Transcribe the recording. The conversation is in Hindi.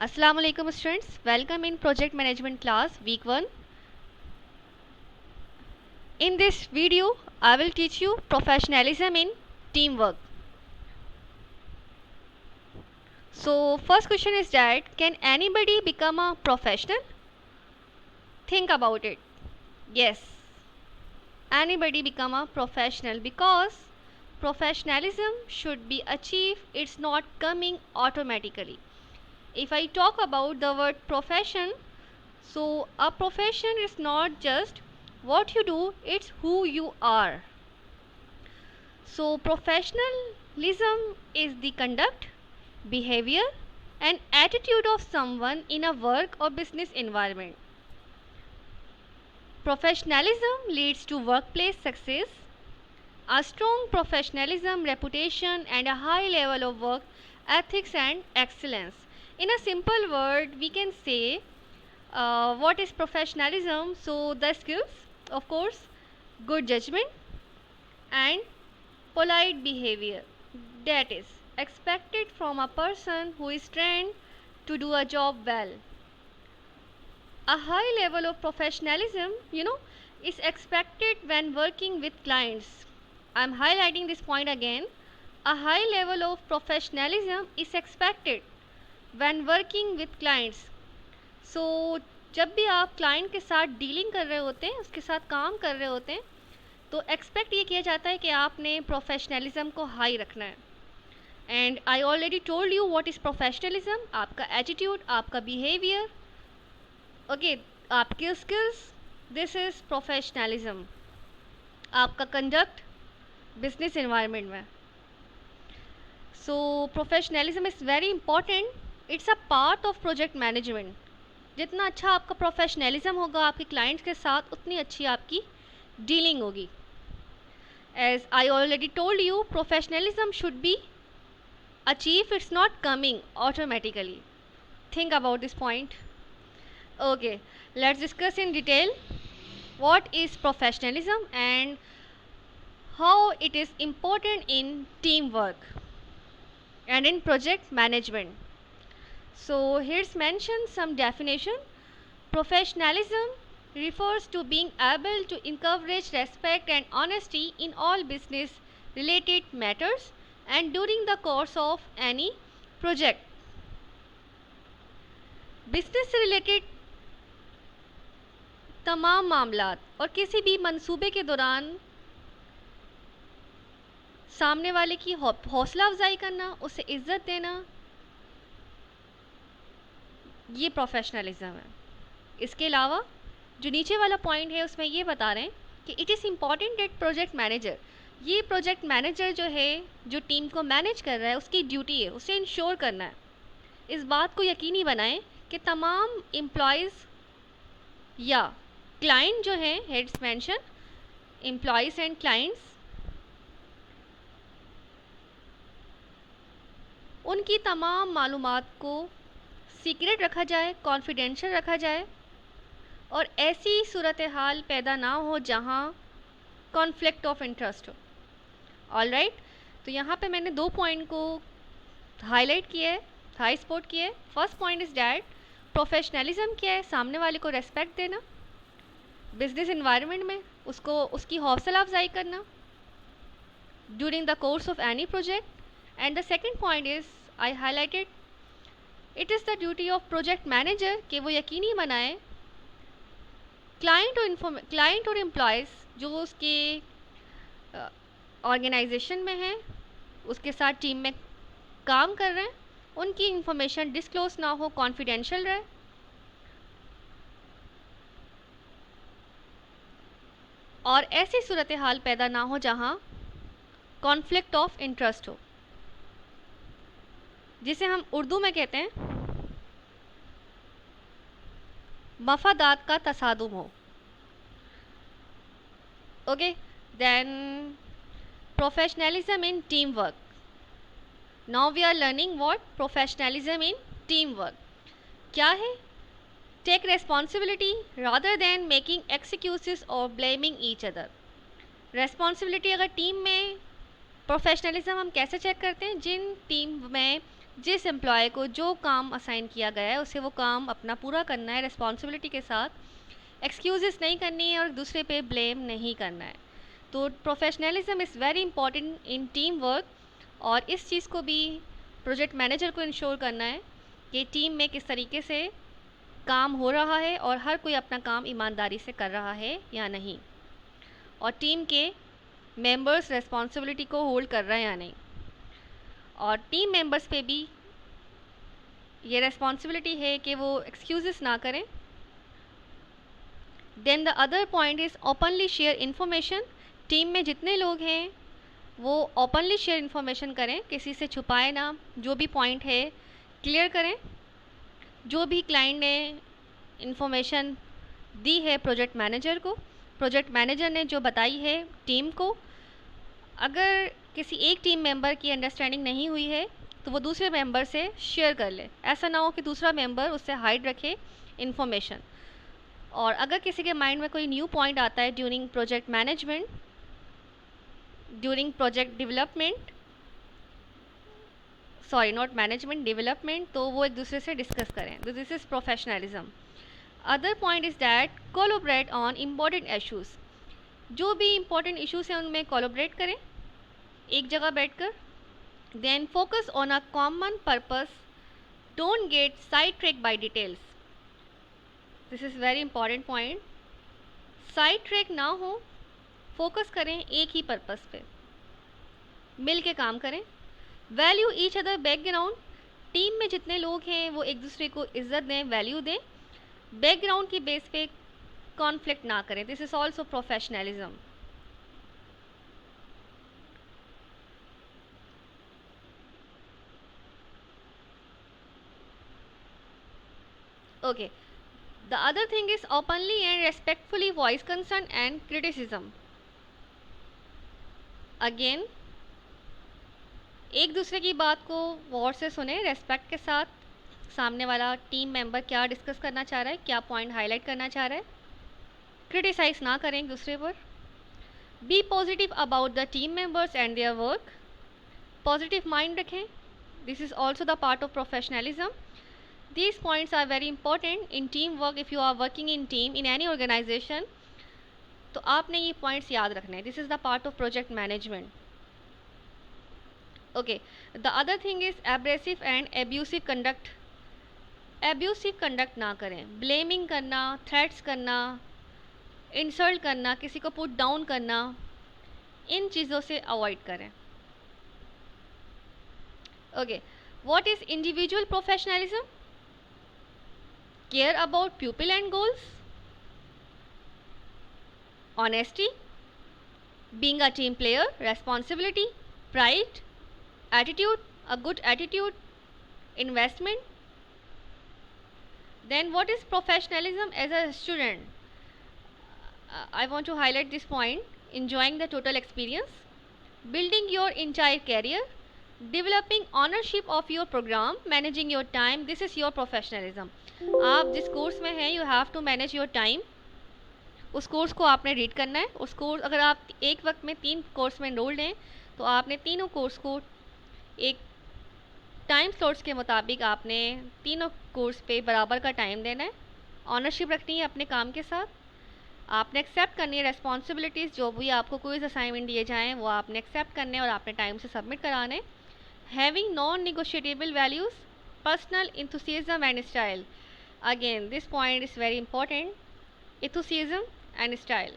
Assalamu alaikum students, welcome in project management class week 1. In this video I will teach you professionalism in teamwork. So first question is that can anybody become a professional? Think about it. Yes, anybody become a professional because professionalism should be achieved, it's not coming automatically. If I talk about the word profession, so a profession is not just what you do, it's who you are. So professionalism is the conduct, behavior and attitude of someone in a work or business environment. Professionalism leads to workplace success. A strong professionalism, reputation and a high level of work ethics and excellence. In a simple word, we can say what is professionalism? So the skills, of course, good judgment and polite behavior that is expected from a person who is trained to do a job well. A high level of professionalism, is expected when working with clients. I am highlighting this point again. A high level of professionalism is expected when working with clients. So जब भी आप क्लाइंट के साथ डीलिंग कर रहे होते हैं, उसके साथ काम कर रहे होते हैं, तो एक्सपेक्ट ये किया जाता है कि आपने प्रोफेशनलिज्म को हाई रखना है. And I already told you what is professionalism. आपका एटीट्यूड, आपका बिहेवियर, ओके, आपके स्किल्स, दिस इज़ प्रोफेशनलिज्म. आपका कंडक्ट बिजनेस एनवायरनमेंट में. So professionalism is very important. It's a part of project management. जितना अच्छा आपका प्रोफेशनलिज्म होगा आपके क्लाइंट्स के साथ, उतनी अच्छी आपकी डीलिंग होगी. As I already told you, professionalism should be achieved, it's not coming automatically. Think about this point. Okay, let's discuss in detail what is professionalism and how it is important in teamwork and in project management. So here's mentioned some definition. Professionalism refers to being able to encourage respect and honesty in all business related matters and during the course of any project. Business से रिलेटेड तमाम मामलात और किसी भी मंसूबे के दौरान सामने वाले की हौसला अफजाई करना, उसे इज्जत देना, ये प्रोफेशनलिज्म है. इसके अलावा जो नीचे वाला पॉइंट है उसमें ये बता रहे हैं कि it is important that project manager, ये प्रोजेक्ट मैनेजर जो है, जो टीम को मैनेज कर रहा है, उसकी ड्यूटी है उसे इंश्योर करना है, इस बात को यकीनी बनाएं कि तमाम एम्प्लॉयज़ या क्लाइंट जो है, heads mention employees and clients, उनकी तमाम मालूमात को सीक्रेट रखा जाए, कॉन्फिडेंशियल रखा जाए और ऐसी सूरत हाल पैदा ना हो जहाँ कॉन्फ्लिक्ट ऑफ इंटरेस्ट हो. ऑलराइट, तो यहाँ पे मैंने 2 पॉइंट को हाईलाइट किया है, हाई स्पॉट किया है. First point is that professionalism क्या है? सामने वाले को रेस्पेक्ट देना, बिजनेस इन्वायरमेंट में उसको उसकी हौसला अफजाई करना during the course of any project. And the second point is I highlighted, it is the duty of project manager कि वो यकीनी बनाए क्लाइंट और एम्प्लॉयज़ जो उसके ऑर्गेनाइजेशन में हैं, उसके साथ टीम में काम कर रहे हैं, उनकी इंफॉर्मेशन डिस्क्लोज ना हो, कॉन्फिडेंशियल रहे और ऐसी सूरत हाल पैदा ना हो जहां कॉन्फ्लिक्ट ऑफ इंटरेस्ट हो, जिसे हम उर्दू में कहते हैं मफादात का तसादुम हो. Okay, then professionalism in team work. Now we are learning what professionalism in team work क्या है. Take responsibility rather than making excuses और ब्लेमिंग ईच अदर. रेस्पॉन्सिबिलिटी, अगर टीम में प्रोफेशनलिज्म हम कैसे चेक करते हैं? जिन टीम में जिस एम्प्लॉय को जो काम असाइन किया गया है उसे वो काम अपना पूरा करना है रिस्पॉन्सिबिलिटी के साथ, एक्सक्यूजेस नहीं करनी है और दूसरे पे ब्लेम नहीं करना है। तो professionalism is very important in team work, और इस चीज़ को भी प्रोजेक्ट मैनेजर को इंश्योर करना है कि टीम में किस तरीके से काम हो रहा है और हर कोई अपना काम ईमानदारी से कर रहा है या नहीं, और टीम के मेंबर्स रेस्पॉन्सिबिलिटी को होल्ड कर रहे हैं या नहीं, और टीम मेंबर्स पे भी ये रेस्पॉन्सिबिलिटी है कि वो एक्सक्यूजेस ना करें। Then the other point is openly share information. Team में जितने लोग हैं वो ओपनली शेयर इन्फॉर्मेशन करें, किसी से छुपाए ना, जो भी पॉइंट है क्लियर करें। जो भी क्लाइंट ने इन्फॉर्मेशन दी है प्रोजेक्ट मैनेजर को, प्रोजेक्ट मैनेजर ने जो बताई है टीम को, अगर किसी एक टीम मेंबर की अंडरस्टैंडिंग नहीं हुई है तो वो दूसरे मेंबर से शेयर कर ले। ऐसा ना हो कि दूसरा मेंबर उससे हाइड रखे इन्फॉर्मेशन। और अगर किसी के माइंड में कोई न्यू पॉइंट आता है during project management, during project development, sorry not management, development, तो वो एक दूसरे से डिस्कस करें। तो this is professionalism. Other point is that collaborate on important issues. जो भी इम्पोर्टेंट इश्यूज़ हैं उनमें कोलैबोरेट करें एक जगह बैठकर। Then focus on a common purpose, don't get side track by details. This is very important point. Side track ना हो, फोकस करें एक ही पर्पस पे, मिल के काम करें। Value each other background. Team में जितने लोग हैं वो एक दूसरे को इज्जत दें, वैल्यू दें। बैकग्राउंड की बेस पे कॉन्फ्लिक्ट ना करें। This is also professionalism. Okay. The other thing is openly and respectfully voice concern and criticism. Again, एक दूसरे की बात को गौर से सुने, रेस्पेक्ट के साथ। सामने वाला टीम मेंबर क्या डिस्कस करना चाह रहा है, क्या पॉइंट हाईलाइट करना चाह रहा है। क्रिटिसाइज ना करें एक दूसरे पर। Be positive about the team members and their work. Positive mind रखें। This is also the part of professionalism. These points are very important in teamwork. If you are working in team in any organization, तो आपने ये points याद रखने हैं. This is the part of project management. Okay. The other thing is abrasive and abusive conduct. Abusive conduct ना करें. Blaming करना, threats करना, insult करना, किसी को put down करना, इन चीज़ों से avoid करें. Okay. What is individual professionalism? Care about pupil and goals, honesty, being a team player, responsibility, pride, attitude, a good attitude, investment. Then what is professionalism as a student? I want to highlight this point. Enjoying the total experience, building your entire career, developing ownership of your program, managing your time. This is your professionalism. आप जिस कोर्स में हैं you have to manage your time. उस कोर्स को आपने रीड करना है। उस कोर्स, अगर आप एक वक्त में 3 कोर्स में एनरोल्ड हैं तो आपने तीनों कोर्स को एक टाइम स्लॉट्स के मुताबिक आपने तीनों कोर्स पे बराबर का टाइम देना है। ऑनरशिप रखनी है अपने काम के साथ। आपने एक्सेप्ट करनी है रेस्पॉन्सिबिलिटीज़। जो भी आपको कोई असाइनमेंट दिए जाएँ वो आपने एक्सेप्ट करने और आपने टाइम से सबमिट कराने। Having non negotiable values, personal enthusiasm and style. Again, this point is very important. Enthusiasm and style.